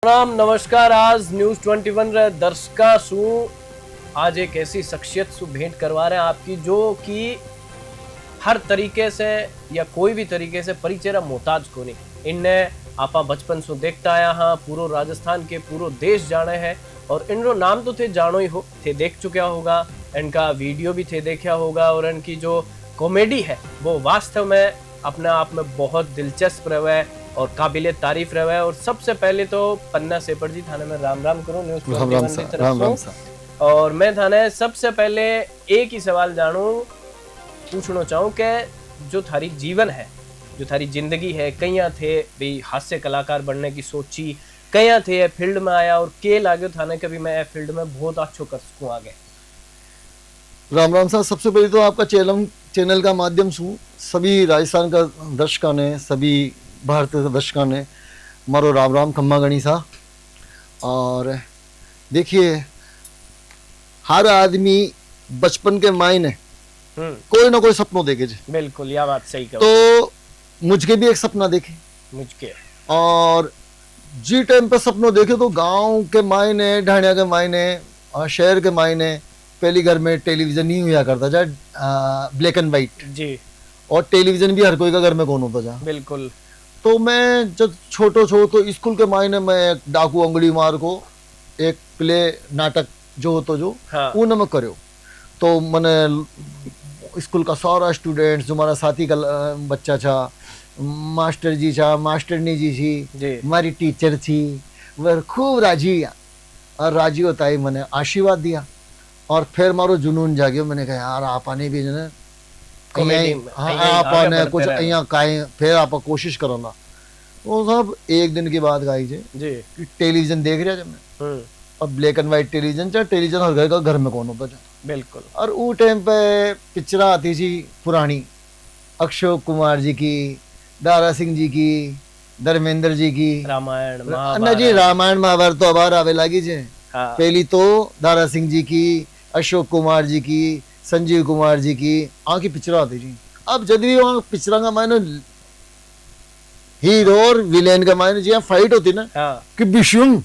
राम नमस्कार। आज न्यूज 21 रे दर्शका शू आज एक ऐसी शख्सियत शू भेंट करवा रहे हैं आपकी जो कि हर तरीके से या कोई भी तरीके से परिचय रा मोहताज को नहीं। इनने आपा बचपन से देखता आया हाँ, पूरो राजस्थान के पूरो देश जाने हैं और इनरो नाम तो थे जानो ही हो, थे देख चुका होगा, इनका वीडियो भी थे देखा होगा और इनकी जो कॉमेडी है वो वास्तव में अपने आप में बहुत दिलचस्प रहे और काबिले तारीफ रहे और सबसे पहले तो पन्ना सेपर जी थाने में राम राम करूं न्यूज़ 21 की तरफ से। और मैं थाने सबसे पहले एक ही सवाल जानू पूछना चाहूँ कि जो थारी जीवन है, जो थारी जिंदगी है, कहीं थे भाई हास्य कलाकार बनने की सोची, कहीं थे फील्ड में आया और के लागे थाने कभी मैं फील्ड में बहुत अच्छो कर सकूँ आगे। राम राम साहब, सबसे पहले तो आपका चैनल का माध्यम से सभी राजस्थान का दर्शकों ने, सभी भारतीय दर्शकों ने मारो राम राम खम्मा गणी सा। और देखिए, हर आदमी बचपन के मायने कोई ना कोई सपनों देखे जे। बिल्कुल, यह बात सही कहो। तो मुझके भी एक सपना देखे मुझके, और जी टाइम पे सपनों देखे तो गांव के मायने, ढाणिया के मायने और शहर के मायने पहली घर में टेलीविजन नहीं हुआ करता जा, ब्लैक एंड वाइट जी, और टेलीविजन भी हर कोई का घर में कौन होता जा। बिल्कुल। तो मैं जब छोटो तो स्कूल के मायने में डाकू अंगड़ी मार को एक प्ले नाटक जो होतो जो ऊन में करो। तो मैंने स्कूल का सारा स्टूडेंट्स जो हमारा साथी का बच्चा था, मास्टर जी था, मास्टरनी जी थी, हमारी टीचर थी, वह खूब राजी और राजी होता ही मैंने आशीर्वाद दिया। और फिर मारो जुनून जागे, मैंने कहा यार आपने भी जो है आपने कुछ यहाँ काहे, फिर आप कोशिश करो ना। वो सब एक दिन की बात गाई जी कि टेलीविजन देख रहा जब मैं, और ब्लैक एंड व्हाइट टेलीविजन, चाहे टेलीविजन हर घर का घर में कौन होता था। बिल्कुल। और वो टाइम पे पिक्चर आती थी पुरानी, अक्षय कुमार जी की, दारा सिंह जी की, धर्मेंद्र जी की, रामायण ना जी, रामायण महाभारत तो अबार आवे लगी जे। पहली तो दारा सिंह जी की, अशोक कुमार जी की, संजीव कुमार जी की आँख की पिक्चर आती थी। अब जब भी वहाँ पिक्चर का मायने हीरो और विलेन का मायने जी फाइट होती ना कि विषुम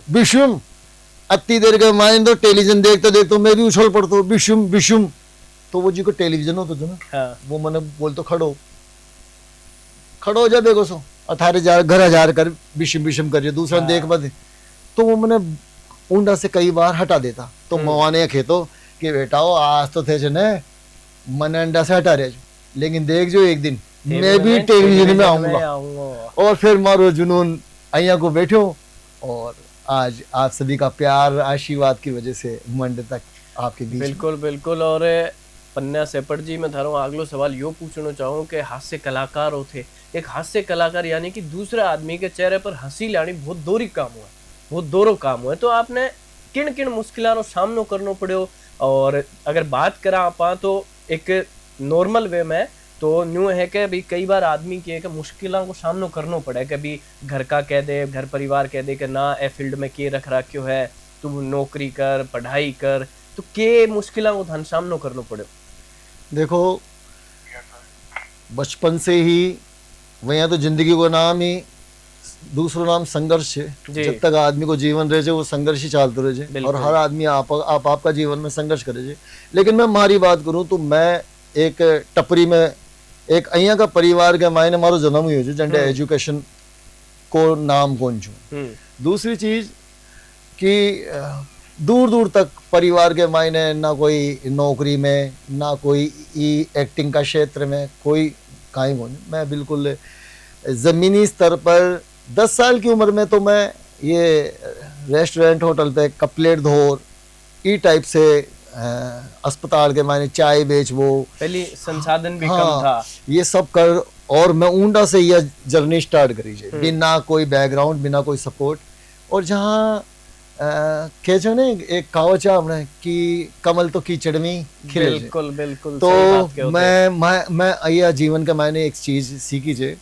विषुम, अति देर का मायने तो टेलीविजन देखते देखते मैं भी उछल पड़ता हूँ विषुम विषुम। तो वो जी को टेलीविजन होता था ना, वो मैंने बोल तो खड़ो हो जा देखो सो अठारह हजार घर हजार कर विषम विषम करिए दूसरा देख बद। तो वो मैंने ऊंडा से कई बार हटा देता। तो मवाने खेतो कि बेटाओ आज तो थे जने मन अंडा से हटा रहे, लेकिन देख जो एक दिन मैं भी टेलीविजन में आऊंगा। और फिर मारो जुनून अया को बैठो और आज आप सभी का प्यार आशीर्वाद की वजह से मंड तक आपके बीच। बिल्कुल बिल्कुल। और पन्ना सेपट जी, मैं थारो अगलो सवाल यो पूछना चाहूँ कि हास्य कलाकार होते, एक हास्य कलाकार यानी कि दूसरे आदमी के चेहरे पर हंसी लानी बहुत दोरी काम हुआ, बहुत दोरो काम हुआ। तो आपने किन किन मुश्किलों का सामना करना पड़ो? और अगर बात करा आप तो एक नॉर्मल वे में तो न्यू है कि भाई कई बार आदमी के मुश्किलों को सामना करना पड़े, कभी घर का कह दे, घर परिवार कह दे कि ना ए फील्ड में के रख रखो है, तुम नौकरी कर, पढ़ाई कर, तो के मुश्किलों को धन सामना करना पड़े? देखो, बचपन से ही वह तो जिंदगी को नाम ही दूसरा नाम संघर्ष है। जब तक आदमी को जीवन रहे वो संघर्ष ही चलते रहे और हर आदमी आपका जीवन में संघर्ष करे। लेकिन मैं हमारी बात करूं तो मैं एक टपरी में एक अहिया का परिवार के मायने मारो जन्म हुई हो जंडे एजुकेशन को नाम कौन छू। दूसरी चीज कि दूर दूर तक परिवार के मायने ना कोई नौकरी में, ना कोई एक्टिंग का क्षेत्र में, कोई काई कौन। मैं बिल्कुल जमीनी स्तर पर 10 साल की उम्र में तो मैं ये रेस्टोरेंट होटल पे कपलेट धोर ई टाइप से अस्पताल के मायने चाय बेच, वो पहले संसाधन भी कम था, ये सब कर और मैं ऊंडा से यह जर्नी स्टार्ट करी है बिना कोई बैकग्राउंड, बिना कोई सपोर्ट। और जहाँ कहते ने एक कहावत हमने कि कमल तो कीचड़ में खिले। बिल्कुल बिल्कुल। तो मैं यह जीवन के मायने एक चीज सीखी है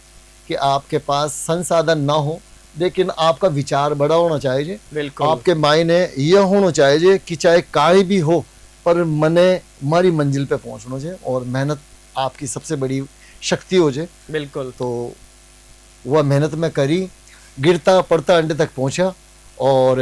कि आपके पास संसाधन ना हो लेकिन आपका विचार बड़ा होना चाहिए। आपके मायने यह होना चाहिए कि चाहे काहे भी हो पर मने हमारी मंजिल पे पहुंचना चाहिए और मेहनत आपकी सबसे बड़ी शक्ति हो जाए। बिल्कुल। तो वह मेहनत में करी गिरता पड़ता अंडे तक पहुंचा। और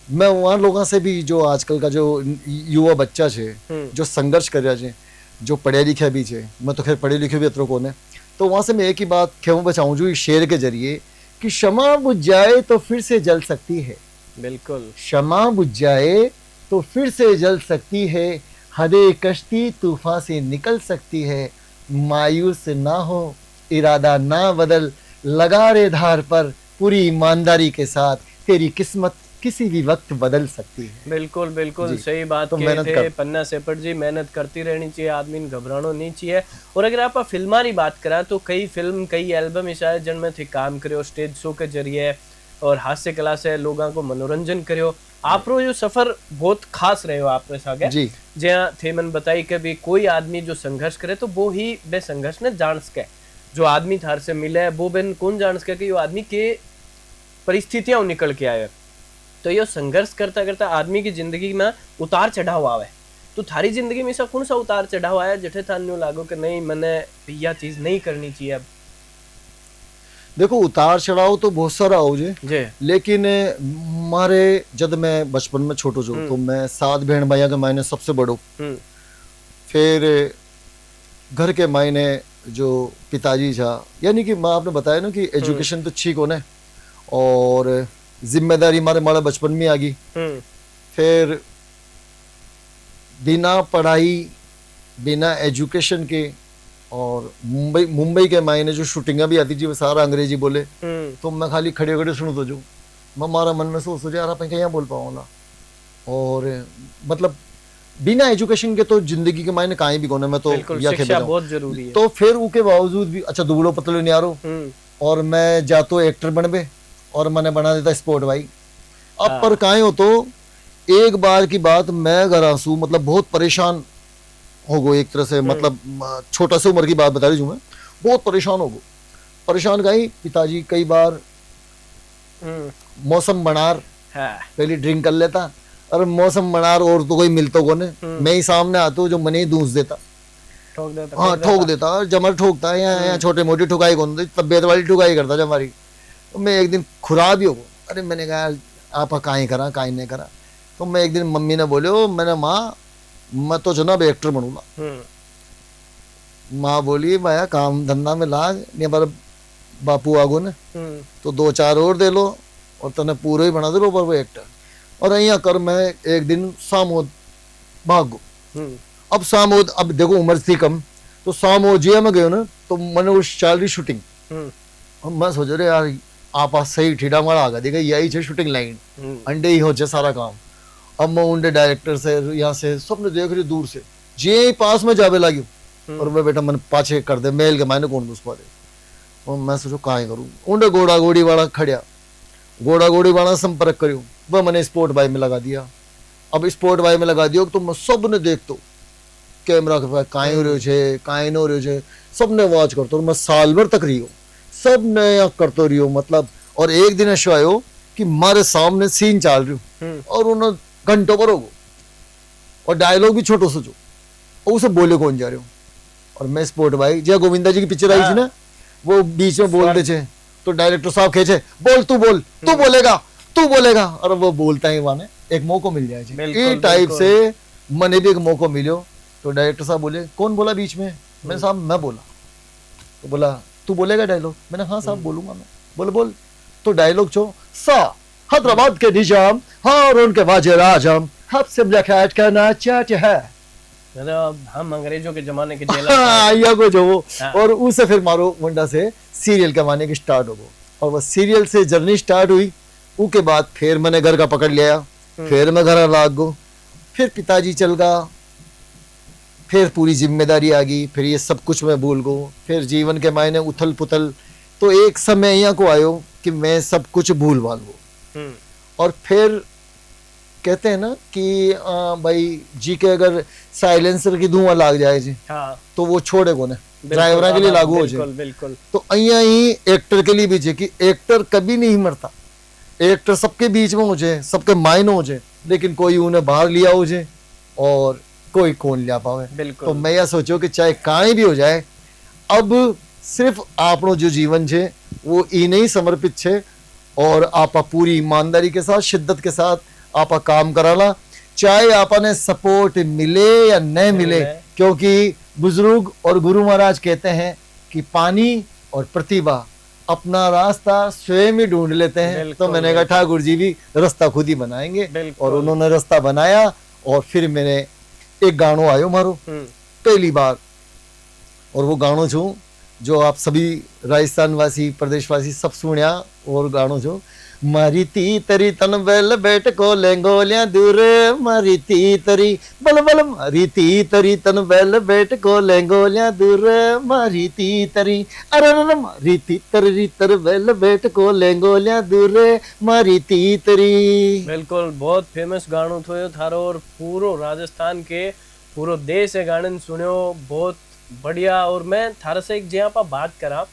मैं वहाँ लोगों से भी, जो आजकल का जो युवा बच्चा छे जो संघर्ष कर रहा है, जो पढ़े लिखे भी छे, मैं तो खैर पढ़े लिखे भी अतरो कौन है, तो वहाँ से मैं एक ही बात कहूँ बचाऊँ जो इस शेर के जरिए कि क्षमा बुझ जाए तो फिर से जल सकती है। बिल्कुल, क्षमा बुझ जाए तो फिर से जल सकती है, हरे कश्ती तूफान से निकल सकती है, मायूस ना हो इरादा ना बदल, लगा रे धार पर पूरी ईमानदारी के साथ, तेरी किस्मत किसी भी वक्त बदल सकती है। बिल्कुल बिल्कुल सही बात तो कहे थे पन्ना सेपट जी। मेहनत करती रहनी चाहिए, आदमी ने घबराना नहीं चाहिए। और अगर आप फिल्मां की बात करा तो कई फिल्म कई एल्बम शायद जिनमें थे काम करो स्टेज शो के जरिए और हास्य कला से लोगों को मनोरंजन करो। आपरो जो सफर बहुत खास रहे हो आपने सागे जी, जहाँ थे मन बताई कि भी कोई आदमी जो संघर्ष करे तो वो ही बे संघर्ष ने जान सके। जो आदमी थार से मिले वो बेन कौन जान सके कि वो आदमी के परिस्थितियां निकल के आए। तो ये संघर्ष करता करता आदमी की जिंदगी में उतार चढ़ाव आवे। तो थारी जिंदगी में ऐसा कौन सा उतार चढ़ाव आया जिठे थान न्यू लागो कि नहीं मैंने यह चीज नहीं करनी चाहिए अब? देखो उतार चढ़ाव तो बहुत सारा हो जे, लेकिन मारे जब मैं बचपन में छोटो जो तो मैं 7 बहन भाइयों के मायने सबसे बड़ो। फिर घर के मायने जो पिताजी था, यानी कि माँ आपने बताया ना कि एजुकेशन तो ठीक होने और जिम्मेदारी हमारे मारा बचपन में आ गई। फिर बिना पढ़ाई बिना एजुकेशन के और मुंबई के मायने जो शूटिंग भी आती थी वो सारा अंग्रेजी बोले, तो मैं खाली खड़े खड़े सुनता जो मैं मारा मन में सोच यार आप क्या बोल पाऊँ ना। और मतलब बिना एजुकेशन के तो जिंदगी के मायने कहीं भी कोने में तो शिक्षा बहुत जरूरी है। तो फिर उसके बावजूद भी अच्छा दुबड़ो पतलो नहीं आ रहा और मैं जा तो एक्टर बनबे और मैंने बना देता स्पोर्ट भाई। अब पर काहे हो तो एक बार की बात मैं घर आंसू मतलब बहुत परेशान हो गो एक तरह से, मतलब छोटा सा उम्र की बात बता रही हूँ मैं, बहुत परेशान हो गो। परेशान कहीं पिताजी कई बार मौसम बनार पहले ड्रिंक कर लेता और मौसम बनार और तो कोई मिलता को नहीं, मैं ही सामने आता हूँ जो मने ही दूस देता, ठोक देता जमर ठोकता है यहाँ छोटे मोटी ठुकाई कौन तबियत वाली ठुकाई करता जब हमारी। तो मैं एक दिन खुरा भी हो, अरे मैंने कहा आप काहीं करा काहीं नहीं करा। तो मैं एक दिन मम्मी ने बोले मैंने माँ मैं तो जनाब एक्टर बनूंगा। माँ बोली भैया काम धंधा में लाग नहीं पर बापू आगो ने तो 2-4 और दे लो और तने पूरा ही बना दे लो पर वो एक्टर। और यहाँ कर मैं एक दिन सामोद भागो। अब सामोद अब देखो उम्र थी कम तो सामोजिया में गयो ना तो मैंने उस चाल रही शूटिंग। मैं सोच रहे यार आप सही ठीडा मारा आगा देखा यही है शूटिंग लाइन अंडे ही हो जाए सारा काम। अब मैं उनके डायरेक्टर से यहाँ से सबने देख रही दूर से जे पास में जावे लगी और मैं बेटा मन पाछे कर दे मेल के मायने कौन दूस पारे। और मैं सोचो कहाँ करूँ उनके घोड़ा घोड़ी वाला खड़िया घोड़ा घोड़ी वाला संपर्क करूँ वह मैंने स्पोर्ट बाई में लगा दिया। अब स्पोर्ट बाई में लगा दिया तो मैं सब ने देख तो कैमरा के पास काई हो रहे छे काई न हो रहे छे सब ने वॉच करते मैं साल भर तक रही हो सब नया करते रही हो मतलब। और एक दिन ऐसा आयो कि मारे सामने सीन चल रही और उन्होंने घंटों पर होगो और डायलॉग भी छोटो सोचो और उसे बोले कौन जा रहे हो। और मैं स्पोर्ट भाई जय गोविंदा जी की पिक्चर आई थी ना वो बीच में बोल दे तो डायरेक्टर साहब खेचे बोल तू बोलेगा और वो बोलता है वहां एक मौका मिल जाए ये टाइप से मने भी एक मौका मिलो। तो डायरेक्टर साहब बोले कौन बोला बीच में, मैंने साहब मैं बोला। तो बोला तू बोलेगा डायलॉग, मैंने हाँ साहब बोलूंगा मैं। बोले बोल। तो डायलॉग छो सा हैदराबाद के निजाम और उनके वाजिर आजम सबसे मुलाकात करना चाहते हैं मतलब हम अंग्रेजों के जमाने के जेलर को जो वो और उसे फिर मारो मुंडा से सीरियल कमाने की स्टार्ट हो गो। और वो सीरियल से जर्नी स्टार्ट हुई उसके बाद फिर मैंने घर का पकड़ लिया फिर मैं घर लाग गो फिर पिताजी चल गया फिर पूरी जिम्मेदारी आ गई फिर ये सब कुछ मैं भूल गो फिर जीवन के मायने उथल पुथल। तो एक समय यहाँ को आयो कि मैं सब कुछ भूल भाल गो। और फिर कहते हैं ना कि भाई जी के अगर साइलेंसर की धुआं लाग जाए जी तो वो छोड़े को ड्राइवर के लिए लागू हो जाए। तो अहिया ही एक्टर के लिए भी है कि एक्टर कभी नहीं मरता, एक्टर सबके बीच में हो जाए सबके मायने हो जाए लेकिन कोई उन्हें बाहर लिया हो जाए और कोई कौन लिया पावे। तो मैं यह सोचो कि चाहे कहीं भी हो जाए अब सिर्फ आपनो जो जीवन छे वो इन्हें ही समर्पित छे और आपा पूरी ईमानदारी के साथ शिद्दत के साथ आपा काम कराला, चाहे आपने सपोर्ट मिले या न मिले, क्योंकि बुजुर्ग और गुरु महाराज कहते हैं कि पानी और प्रतिभा अपना रास्ता स्वयं ही ढूंढ लेते हैं। तो मैंने कहा ठाकुर जी भी रास्ता खुद ही बनाएंगे और उन्होंने रास्ता बनाया। और फिर मैंने एक गानो आयो मारो पहली बार, और वो गानो छू जो आप सभी राजस्थान वासी प्रदेशवासी सब सुनिया, और गानो छू मारी ती तरी तन बेल बैठ को लेंगोलिया दूर, मारी ती तरी बल बल, मारी ती तरी तन बेल बैठ को लेंगोलिया दूर, मारी ती तरी अरे मारी ती तरी तर बेल बैठ को लेंगोलिया दूर, मारी ती तरी। बिल्कुल बहुत फेमस गानो थो थारो, और पूरो राजस्थान के पूरो देश है गाने सुनियो, बहुत बढ़िया। और मैं थारा से एक जहाँ पर बात करा,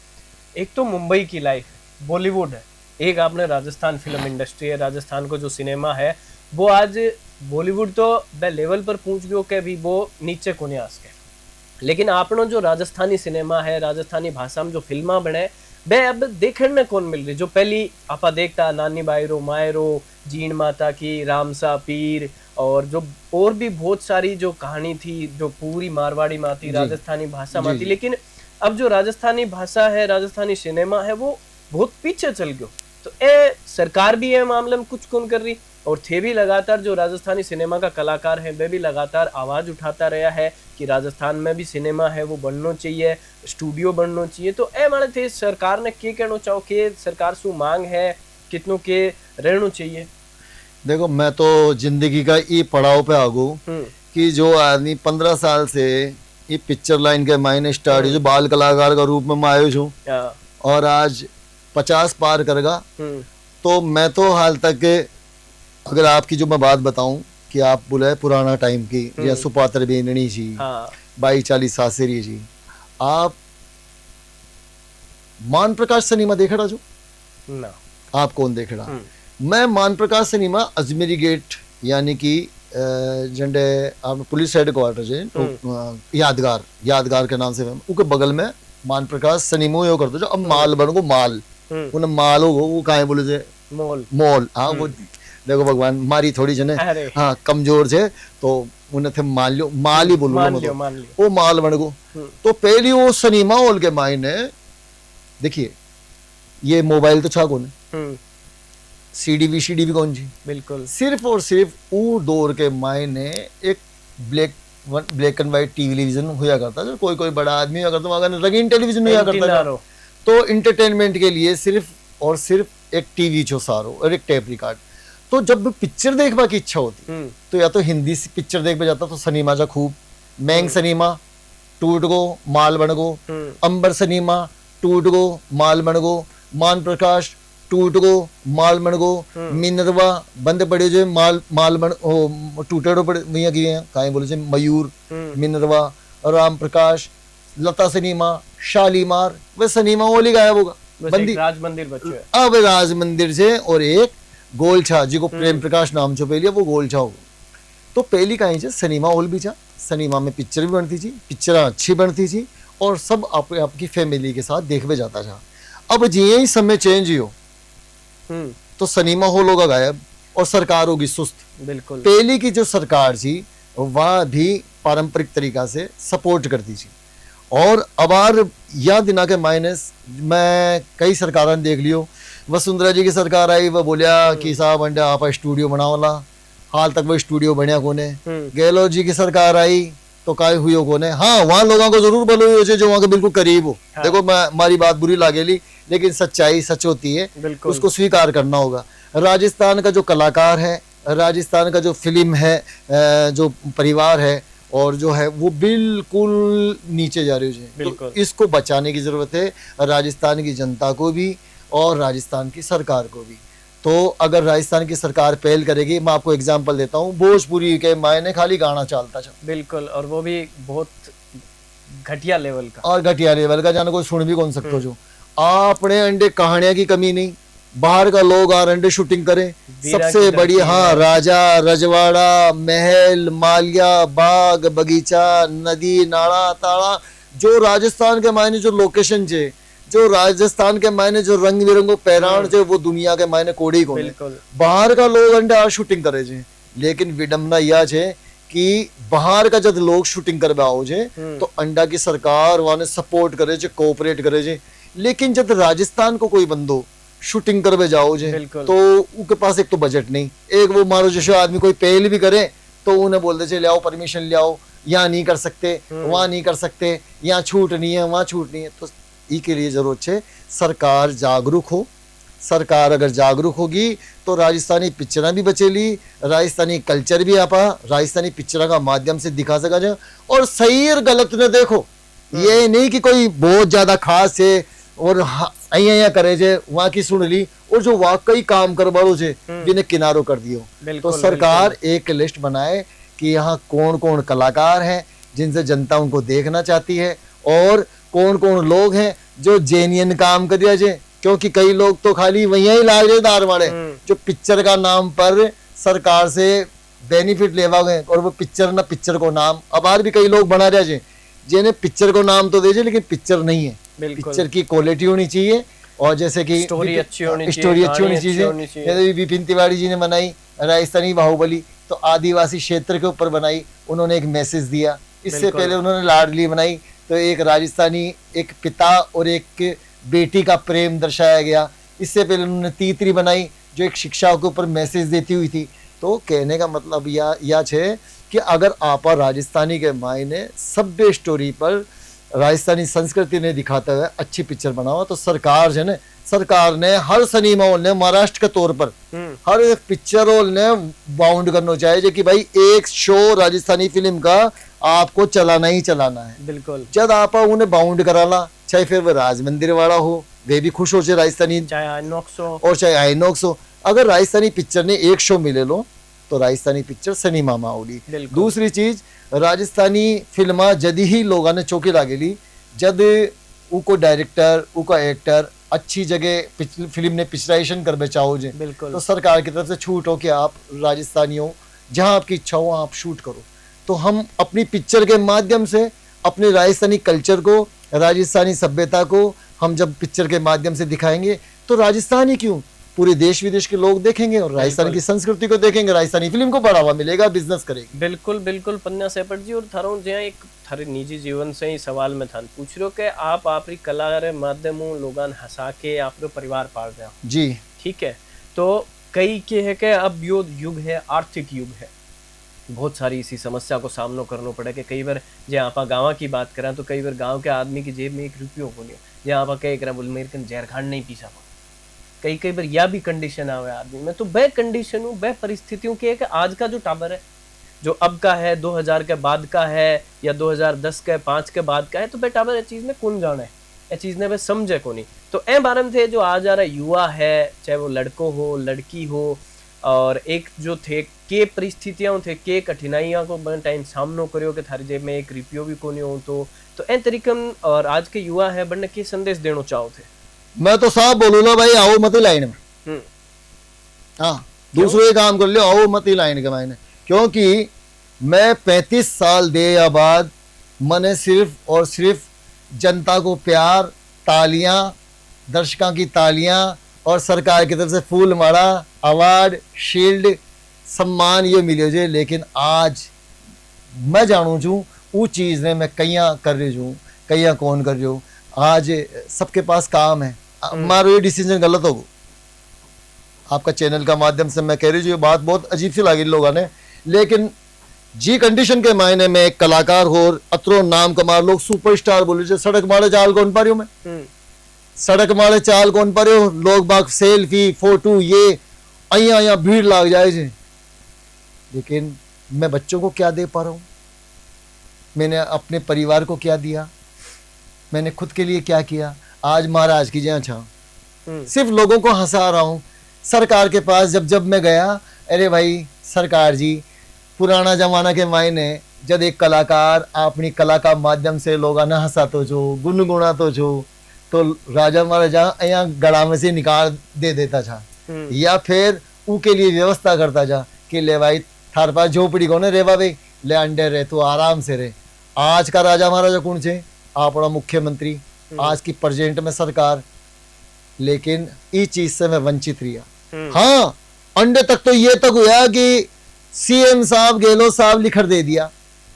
एक तो मुंबई की लाइफ बॉलीवुड है, एक आपने राजस्थान फिल्म इंडस्ट्री है, राजस्थान को जो सिनेमा है वो आज बॉलीवुड तो बे लेवल पर पहुंच गयो के भी वो नीचे को नहीं आस के, लेकिन आपनो जो राजस्थानी सिनेमा है, राजस्थानी भाषा में जो फिल्मा बने बे अब देखने में कौन मिल रही। जो पहली आपा देखता नानी बायरो मायरो, जीण माता की, रामसा पीर, और जो और भी बहुत सारी जो कहानी थी जो पूरी मारवाड़ी में थी, राजस्थानी भाषा में थी, लेकिन अब जो राजस्थानी भाषा है, राजस्थानी सिनेमा है वो बहुत पीछे चल गयो। तो ए सरकार भी है मामले में कुछ कौन कर रही, और थे भी लगातार जो राजस्थानी सिनेमा का कलाकार है वे भी लगातार आवाज उठाता रहा है कि राजस्थान में भी सिनेमा है वो बनना चाहिए, स्टूडियो बनना चाहिए। तो ए माने थे सरकार ने के कहना चाहो के सरकार सु मांग है कितनों के रहना चाहिए। देखो मैं तो जिंदगी का ये पड़ाव पे आगू कि जो आदमी 15 साल से ये पिक्चर लाइन के मायने स्टार्ट जो बाल कलाकार का रूप में मैं आयो छू, और आज 50 पार करेगा, तो मैं तो हाल तक अगर आपकी जो मैं बात बताऊं कि आप बोले पुराना टाइम की या सुपात्र बेननी जी, बाई 40 सासेरी जी, आप मान प्रकाश सिनेमा देख रहा जो ना, आप कौन देख रहा? मैं मान प्रकाश सिनेमा अजमेरी गेट यानी कि झंडे आप पुलिस हेडक्वार्टर है तो यादगार के नाम से उनके बगल में मान प्रकाश सिनेमा यो करते जो अब माल बन को माल उन माल हो वो काहे बोले जे मॉल। हाँ वो देखो भगवान मारी थोड़ी जने हाँ कमजोर छे तो उन्हें थे माल ही बोलो वो माल बन को। तो पहली वो सिनेमा हॉल के मायने देखिए ये मोबाइल तो छा कौन है, सीडी वीसीडी भी कौन जी, बिल्कुल सिर्फ और सिर्फ वो दौर के मायने एक ब्लैक एंड व्हाइट टेलीविजन हुआ करता जो कोई बड़ा आदमी हुआ करता, वहां रंगीन टेलीविजन हुआ करता। तो इंटरटेनमेंट के लिए सिर्फ और सिर्फ एक टीवी छो सारो और एक टेप रिकॉर्ड। तो जब पिक्चर देखने की इच्छा होती तो या तो हिंदी से पिक्चर देखने जाता तो सिनेमा जा खूब मैंग सिनेमा टूट गो माल बन गो, अंबर सिनेमा टूट गो माल बन गो, मान प्रकाश टूट गो माल बन गो, मिनरवा बंद पड़े जो माल बन टूटे पड़े भैया की काहे बोले से मयूर मिनरवा राम प्रकाश लता सिनेमा शालीमार वे सिनेमा ओली गायब होगा बंदी राज मंदिर बच्चे अब राज मंदिर से और एक गोलछा जी को प्रेम प्रकाश नाम छो पहले वो गोलछा होगा। तो पहली कहीं से सिनेमा हॉल भी था, सिनेमा में पिक्चर भी बनती थी, पिक्चर अच्छी बनती थी और सब आपकी फैमिली के साथ देखने जाता था। अब ये ही समय चेंज हो तो सिनेमा हॉल होगा गायब और सरकार होगी सुस्त। बिल्कुल पहले की जो सरकार थी वह भी पारंपरिक तरीका से सपोर्ट करती थी और अब यह दिना के माइनस मैं कई सरकारों ने देख लियो। वसुंधरा जी की सरकार आई वह बोलिया कि साहब अंडे आप स्टूडियो बनाओला, हाल तक वो स्टूडियो बनया कोने। गहलोत जी की सरकार आई तो काय हुई कोने। हाँ वहाँ लोगों को जरूर बोलो जो वहाँ के बिल्कुल करीब हो। हाँ। देखो हमारी बात बुरी लागेली लेकिन सच्चाई सच होती है, उसको स्वीकार करना होगा। राजस्थान का जो कलाकार है, राजस्थान का जो फिल्म है, जो परिवार है और जो है वो बिल्कुल नीचे जा रही है। तो इसको बचाने की जरूरत है राजस्थान की जनता को भी और राजस्थान की सरकार को भी। तो अगर राजस्थान की सरकार पहल करेगी, मैं आपको एग्जांपल देता हूँ, भोजपुरी के मायने खाली गाना चलता था बिल्कुल, और वो भी बहुत घटिया लेवल का, और घटिया लेवल का जाने कोई सुन भी कौन सकते जो। आपने अंडे कहानियां की कमी नहीं, बाहर का लोग आ अंडे शूटिंग करें सबसे बड़ी। हाँ राजा रजवाड़ा महल मालिया बाग बगीचा नदी नाला ताड़ा जो राजस्थान के मायने जो लोकेशन छे, जो राजस्थान के मायने जो रंग बिरंगो पहराण छे, वो दुनिया के मायने कोड़ी को बाहर का लोग अंडे आ शूटिंग करे छे। लेकिन विडंबना यह छे कि बाहर का जब लोग शूटिंग करवा आओ छे तो अंडा की सरकार वाने सपोर्ट करे छे, कोऑपरेट करे छे। लेकिन जब राजस्थान को कोई बंदो शूटिंग करवे जाओ जे तो उनके पास एक तो बजट नहीं, एक वो मारो जैसे आदमी कोई पहल भी करे तो उन्हें बोलते चे ले आओ परमिशन ले आओ, यहाँ नहीं कर सकते, वहाँ नहीं कर सकते, यहाँ छूट नहीं है, वहाँ छूट नहीं है। तो इसके लिए जरूरत है सरकार जागरूक हो। सरकार अगर जागरूक होगी तो राजस्थानी पिक्चर भी बचेली, राजस्थानी कल्चर भी आपा राजस्थानी पिक्चर का माध्यम से दिखा सका जाए। और सही और गलत ने देखो, ये नहीं कि कोई बहुत ज्यादा खास है और अया करे जे वहाँ की सुन ली और जो वाकई काम करवाओ जे जिन्हें किनारो कर दियो। तो सरकार एक लिस्ट बनाए कि यहाँ कौन कौन कलाकार हैं जिनसे जनता उनको देखना चाहती है और कौन कौन लोग हैं जो जेन्युइन काम कर दिया जे। क्योंकि कई लोग तो खाली वही ही लाग जाए दार वाले जो पिक्चर का नाम पर सरकार से बेनिफिट लेवा गए और वो पिक्चर ना पिक्चर को नाम अब भी कई लोग बना रहे जे जिन्हें पिक्चर को नाम तो दे लेकिन पिक्चर नहीं है। पिक्चर की क्वालिटी होनी चाहिए और जैसे कि स्टोरी अच्छी होनी चाहिए। विपिन तिवारी जी ने बनाई राजस्थानी बाहुबली तो आदिवासी क्षेत्र के ऊपर बनाई, उन्होंने एक मैसेज दिया। इससे पहले उन्होंने लाडली बनाई तो एक राजस्थानी एक पिता और एक बेटी का प्रेम दर्शाया गया। इससे पहले उन्होंने तीतरी बनाई जो एक शिक्षा के ऊपर मैसेज देती हुई थी। तो कहने का मतलब यह है कि अगर आप राजस्थानी के मायने सभ्य स्टोरी पर राजस्थानी संस्कृति ने दिखाते हुए अच्छी पिक्चर बनाओ तो सरकार ने हर सिनेमा हॉल ने महाराष्ट्र के तौर पर हर पिक्चर हॉल ने बाउंड करना चाहिए कि भाई एक शो राजस्थानी फिल्म का आपको चलाना ही चलाना है। बिल्कुल जब आप उन्हें बाउंड कराला, चाहे फिर वो राज मंदिर वाला हो, वे भी खुश हो जाए राजस्थानी, चाहे आइनॉक्स हो और चाहे आइनॉक्स हो। अगर राजस्थानी पिक्चर ने एक शो मिले लो तो राजस्थानी पिक्चर सिनेमा में होगी। दूसरी चीज राजस्थानी फिल्मा जद ही लोगों ने चौकी लागेली जद उको डायरेक्टर उको एक्टर अच्छी जगह फिल्म ने पिक्चराइजेशन कर बचाओ जे तो सरकार की तरफ से छूट हो कि आप राजस्थानियों जहां आपकी इच्छा हो आप शूट करो। तो हम अपनी पिक्चर के माध्यम से अपने राजस्थानी कल्चर को, राजस्थानी सभ्यता को हम जब पिक्चर के माध्यम से दिखाएंगे तो राजस्थान ही क्यों पूरे देश विदेश के लोग देखेंगे और राजस्थान की संस्कृति को देखेंगे, राजस्थानी फिल्म को बढ़ावा मिलेगा, बिजनेस करेगी। बिल्कुल बिल्कुल पन्ना सेपट जी। और थारो ज्यां एक थारे निजी जीवन से ही सवाल में थान पूछ रहे हो कि आप आपरी कला रे माध्यमों लोगन हंसा के आपरो परिवार पाल रहे हो जी, ठीक है। तो कई के है कि अब यो युग है, आर्थिक युग है, बहुत सारी इसी समस्या को सामना करना पड़े कि कई बार जे आप गाँव की बात करें तो कई बार गाँव के आदमी की जेब में 1 रुपयो को नहीं, जे आप कह करें बोल मेरे कन जहर खांड नहीं पी सको, कई बार यह भी कंडीशन आवे आदमी में। तो वह कंडीशन वह परिस्थितियों की है कि आज का जो टाबर है जो अब का है 2000 के बाद का है या 2010 के 5 के बाद का है तो वह टाबर चीज में कौन जाना है, ये चीज ने वह समझे को नहीं। तो ए बारे में थे जो आज आ रहा युवा है, चाहे वो लड़को हो लड़की हो, और एक जो थे के परिस्थितियां थे के कठिनाइयां को बड़े टाइम सामनो करियो कि थारी जेब में 1 रुपयो भी कोनी हो। तो ए तरीकन और आज के युवा है बनने के संदेश देना चाहो थे। मैं तो साफ बोलूंगा भाई आओ मत लाइन में, हाँ दूसरे काम कर लियो, आओ मत लाइन के मायने। क्योंकि मैं 35 साल दे या बाद मैंने सिर्फ और सिर्फ जनता को प्यार, तालियां, दर्शकों की तालियां और सरकार की तरफ से फूल मारा, अवार्ड, शील्ड, सम्मान ये मिले जे। लेकिन आज मैं जानू छू वो चीज ने मैं कईया कर रही हूँ, कईया कौन कर रही हूँ। आज सबके पास काम है, मारो ये डिसीजन गलत होगा। आपका चैनल का माध्यम से मैं कह रही हूँ ये बात बहुत अजीब सी लगी लोगों ने, लेकिन जी कंडीशन के मायने में एक कलाकार हो अतरो नाम कमा लोग सुपरस्टार बोले सड़क मारे चाल कौन पा रही हूँ मैं, सड़क मारे चाल कौन पा रही हो, लोग बाग सेल्फी फोटो ये अया भीड़ लाग जाए जे। लेकिन मैं बच्चों को क्या दे पा रहा हूँ, मैंने अपने परिवार को क्या दिया, मैंने खुद के लिए क्या किया। आज महाराज की जय छा सिर्फ लोगों को हंसा रहा हूँ। सरकार के पास जब मैं गया, अरे भाई सरकार जी पुराना जमाना के मायने जब एक कलाकार अपनी कला का माध्यम से लोगों ने हंसा तो जो गुनगुना तो राजा महाराजा यहाँ गड़ा में से निकाल दे देता था या फिर उनके लिए व्यवस्था करता था कि ले भाई थार पास झोपड़ी को ने रे भाई ले अंडे रहे तो आराम से रहे। आज का राजा महाराजा कौन छे, आपड़ा मुख्यमंत्री, आज की प्रेजेंट में सरकार, लेकिन इस चीज से मैं वंचित रहा। हाँ, अंडे तक तो ये तक हुआ कि सीएम साहब गहलोत साहब लिखकर दे दिया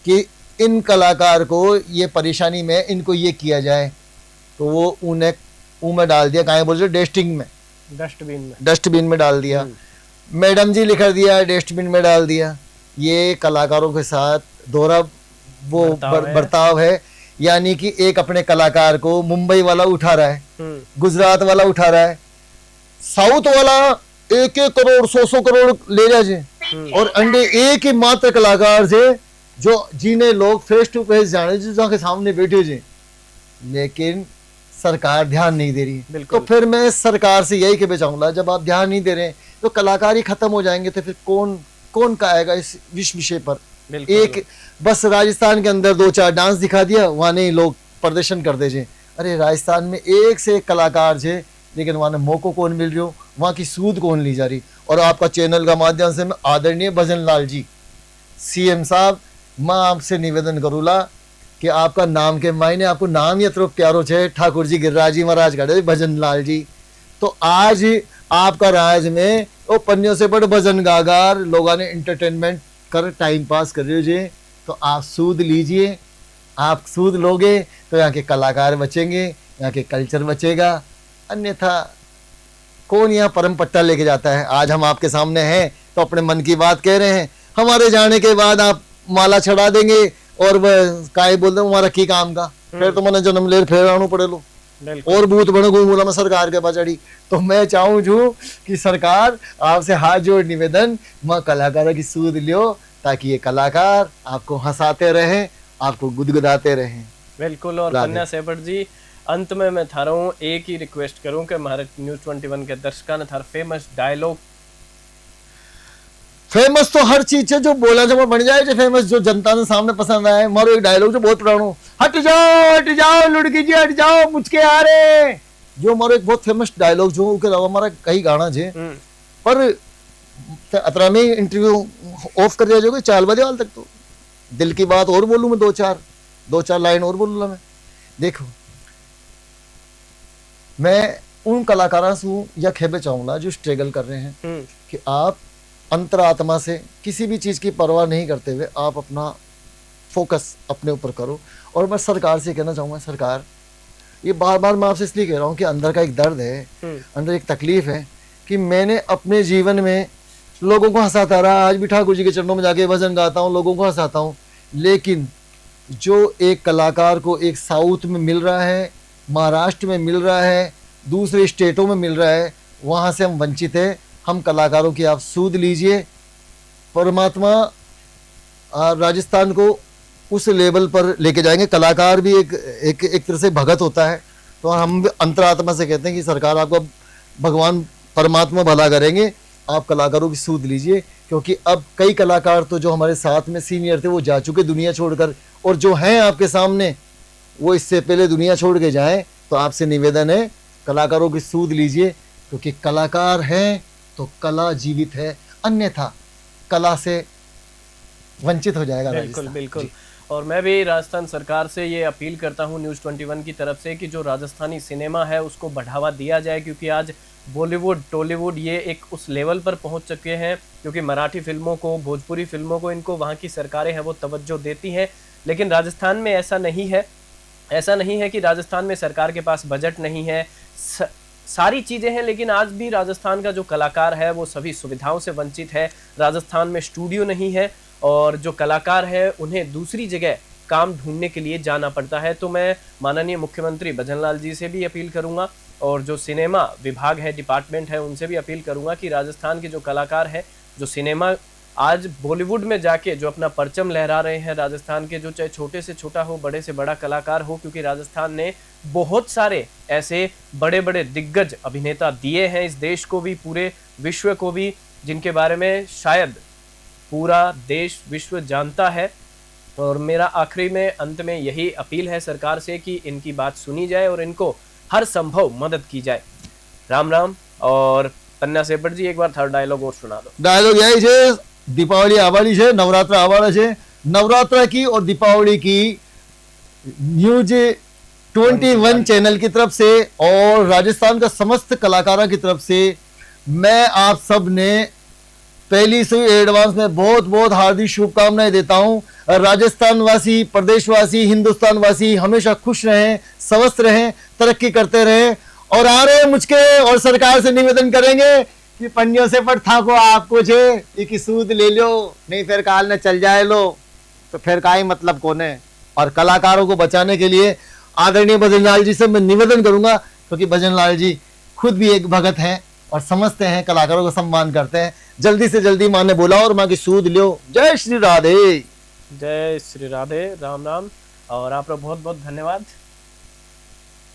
कि इन कलाकार को ये परेशानी में इनको ये किया जाए, तो वो उन्हें में डाल दिया, कहाँ बोल रहे, डस्टबिन में डाल दिया। मैडम जी लिख दिया, डस्टबिन में डाल दिया। ये कलाकारों के साथ दोहरा वो बर्ताव है, यानी कि एक अपने कलाकार को मुंबई वाला उठा रहा है, गुजरात वाला उठा रहा है, साउथ वाला 1-1 करोड़ 100-100 करोड़ ले जाए, और अंडे एक ही मात्र कलाकार से जो जिन्हें लोग फेस टू फेस जाने, जो के सामने बैठे जे, लेकिन सरकार ध्यान नहीं दे रही। तो फिर मैं सरकार से यही कहना चाहूंगा, जब आप ध्यान नहीं दे रहे तो कलाकार ही खत्म हो जाएंगे, तो फिर कौन का आएगा इस विषय पर। एक बस राजस्थान के अंदर 2-4 डांस दिखा दिया, वहां नहीं लोग प्रदर्शन कर दे। अरे राजस्थान में एक से एक कलाकार है, लेकिन वहां मौको कौन मिल रही हो, वहां की सूद कौन ली जा रही। और आपका चैनल का माध्यम से मैं आदरणीय भजन लाल जी, सीएम साहब, मैं आपसे निवेदन करूँगा कि आपका नाम के मायने, आपको नाम ही इतना प्यारो है, ठाकुर जी गिरिराज जी महाराज खड़े भजन लाल जी, तो आज आपका राज में वो पन्नियों से बड़े भजन गागार लोगों ने एंटरटेनमेंट कर टाइम पास कर रहे हो, तो आप सूद लीजिए। आप सूद लोगे तो यहाँ के कलाकार बचेंगे, यहाँ के कल्चर बचेगा, अन्यथा कौन यहाँ परम पट्टा लेके जाता है। आज हम आपके सामने हैं तो अपने मन की बात कह रहे हैं, हमारे जाने के बाद आप माला चढ़ा देंगे और वह काय बोल दे हमारा की काम का, फिर तो मैंने जन्म ले फिर आना पड़े लो और भूत बन बोला मैं सरकार के पचड़ी। तो मैं चाहूँ छू कि सरकार आपसे हाथ जोड़ निवेदन, मैं कलाकारों की सूद लियो, ताकि ये कलाकार आपको हंसाते रहें, आपको गुदगुदाते रहें। बिल्कुल। और पन्ना सेपट जी, अंत में मैं थारा हूँ एक ही रिक्वेस्ट करूँ कि हमारे न्यूज़ 21 के दर्शकों ने थारा फेमस डायलॉग, फेमस तो हर चीज है जो बोला जब बन जाए, जो फेमस जो जनता ने सामने पसंद आए। मारो एक डायलॉग जो बहुत पुराना, हट जाओ लुड़की जी हट जाओ मुझके आ रहे, जो हमारा एक बहुत फेमस डायलॉग जो के अलावा हमारा कई गाना जे, पर अतरा में इंटरव्यू ऑफ कर दिया जो 4 बजे वाल तक, तो दिल की बात और बोलूं मैं, 2-4 लाइन और बोलूंगा मैं। देखो, मैं उन कलाकारों से या खेबे चाहूंगा जो स्ट्रगल कर रहे हैं कि आप अंतरात्मा से किसी भी चीज़ की परवाह नहीं करते हुए आप अपना फोकस अपने ऊपर करो। और मैं सरकार से कहना चाहूँगा, सरकार ये बार बार मैं आपसे इसलिए कह रहा हूँ कि अंदर का एक दर्द है, अंदर एक तकलीफ है कि मैंने अपने जीवन में लोगों को हंसाता रहा, आज भी ठाकुर जी के चरणों में जाके भजन गाता हूँ, लोगों को हंसाता हूँ, लेकिन जो एक कलाकार को एक साउथ में मिल रहा है, महाराष्ट्र में मिल रहा है, दूसरे स्टेटों में मिल रहा है, वहाँ से हम वंचित हैं। हम कलाकारों की आप सूद लीजिए, परमात्मा राजस्थान को उस लेवल पर लेके जाएंगे। कलाकार भी एक तरह से भगत होता है, तो हम अंतरात्मा से कहते हैं कि सरकार आपको भगवान परमात्मा भला करेंगे, आप कलाकारों की सूद लीजिए, क्योंकि अब कई कलाकार तो जो हमारे साथ में सीनियर थे वो जा चुके दुनिया छोड़कर, और जो हैं आपके सामने वो इससे पहले दुनिया छोड़ के जाएं। तो आपसे निवेदन है कलाकारों की सूद लीजिए, क्योंकि कलाकार हैं तो कला जीवित है, अन्यथा कला से वंचित हो जाएगा। बिल्कुल बिल्कुल। और मैं भी राजस्थान सरकार से ये अपील करता हूँ न्यूज़ 21 की तरफ से कि जो राजस्थानी सिनेमा है उसको बढ़ावा दिया जाए, क्योंकि आज बॉलीवुड टॉलीवुड ये एक उस लेवल पर पहुँच चुके हैं, क्योंकि मराठी फिल्मों को, भोजपुरी फिल्मों को, इनको वहाँ की सरकारें हैं वो तवज्जो देती हैं, लेकिन राजस्थान में ऐसा नहीं है। ऐसा नहीं है कि राजस्थान में सरकार के पास बजट नहीं है, सारी चीज़ें हैं, लेकिन आज भी राजस्थान का जो कलाकार है वो सभी सुविधाओं से वंचित है। राजस्थान में स्टूडियो नहीं है और जो कलाकार है उन्हें दूसरी जगह काम ढूंढने के लिए जाना पड़ता है। तो मैं माननीय मुख्यमंत्री भजन लाल जी से भी अपील करूंगा और जो सिनेमा विभाग है, डिपार्टमेंट है, उनसे भी अपील करूंगा कि राजस्थान के जो कलाकार हैं, जो सिनेमा आज बॉलीवुड में जाके जो अपना परचम लहरा रहे हैं राजस्थान के, जो चाहे छोटे से छोटा हो, बड़े से बड़ा कलाकार हो, क्योंकि राजस्थान ने बहुत सारे ऐसे बड़े बड़े दिग्गज अभिनेता दिए हैं इस देश को भी, पूरे विश्व को भी, जिनके बारे में शायद पूरा देश विश्व जानता है। और मेरा आखिरी में अंत में यही अपील है सरकार से कि इनकी बात सुनी जाए और इनको हर संभव मदद की जाए। राम राम। और पन्ना सेपट जी एक बार थर्ड डायलॉग और सुना दो। डायलॉग यही है, दीपावली आवाड़ी है, नवरात्र आवाड़ा है, नवरात्र की और दीपावली की न्यूज 21 चैनल की तरफ से और राजस्थान का समस्त कलाकारों की तरफ से मैं आप सब ने पहली से एडवांस में बहुत बहुत हार्दिक शुभकामनाएं देता हूं। राजस्थान वासी, प्रदेशवासी, हिंदुस्तान वासी हमेशा खुश रहें, स्वस्थ रहें, तरक्की करते रहें। और आ रहे मुझके और सरकार से निवेदन करेंगे कि पंडियों से पर था को आपको जे एक सूद ले लो, नहीं फिर काल न चल जाए लो, तो फिर का ही मतलब कौन है। और कलाकारों को बचाने के लिए आदरणीय भजन लाल जी से मैं निवेदन करूंगा, क्योंकि भजन लाल जी खुद भी एक भगत हैं और समझते हैं, कलाकारों को सम्मान करते हैं। जल्दी से जल्दी माँ ने बोला और माँ की सूद लो। जय श्री राधे। जय श्री राधे, राम राम। और आपका बहुत बहुत धन्यवाद।